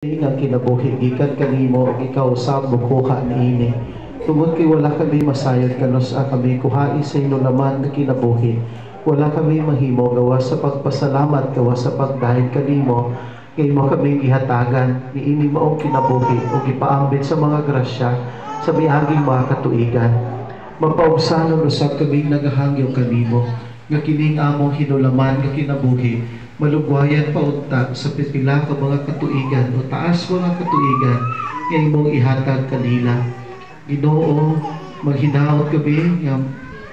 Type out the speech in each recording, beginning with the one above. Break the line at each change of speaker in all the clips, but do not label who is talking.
Nga kinabuhi gikan kanimo ug ikaw usab mukuha niini. Tungod kay wala kami masayod kanos kami kuhai sa imo laman nga kinabuhi. Wala kami mahimo gawa sa pagpasalamat gawa sa pagdahig kanimo kay mo kami gihatagan niini maong kinabuhi ug ipaambit sa mga grasya sa miaging mga katuigan. Mapaubsanon usab kami nagahangyo kanimo nga kining among hinulaman nga kinabuhi malugwayan paunta sa pipila ka mga katuigan o taas mga katuigan nga imong ihatag kanila. Ginoo, maghinaot kami nga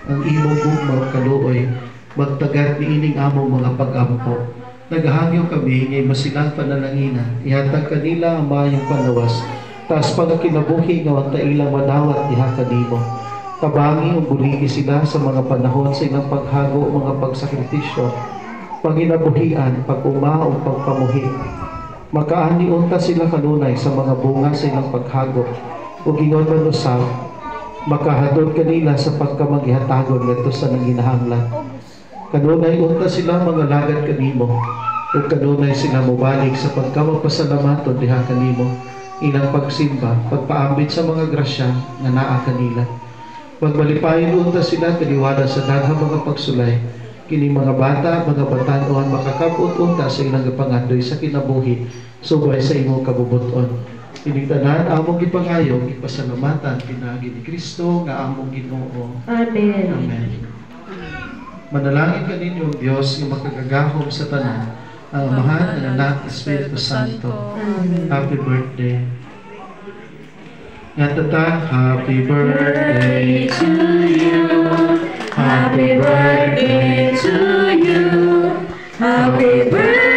ang imong gugma kaluoy magtagat niining among mga pag-ampo. Naghangyo kami nga masilang panalangina ihatag kanila ang mayong panawas taas pagkinabuhi nga wag ta ilang madawat diha kanimo. Tabangi ug buligi sila sa mga panahon sa ilang paghago mga pagsakripisyo panginabuhian, pag-uma o pagpamuhi. Makaani unta sila kanunay sa mga bunga sa ilang paghago o gingon man usab, makahadod kanila sa pagkamagihatagon ngadto sa nanginahanglan. Kanunay unta sila mga lagad kanimo o kanunay sila mobalik sa pagkamagpasalamaton diha kanimo ilang pagsimba, pagpaambit sa mga grasya nga naa kanila. Pagmalipayon unta sila kaliwala sa daghang mga pagsulay kini mga bata, mga batan-on makakabot unta sa ilang pangandoy sa kinabuhi subay sa imong kabubuton. Ining tanan among gipangayong ipasalamatan pinagi ni Kristo nga among Ginoo.
Amen.
Amen. Manalangin kaninyo Dios nga makagagahom sa tanan ang Amahan, ang Anak, Espiritu Santo.
Amen.
Happy birthday. Nga tatang, happy birthday to you. Happy birthday to you. Happy birthday.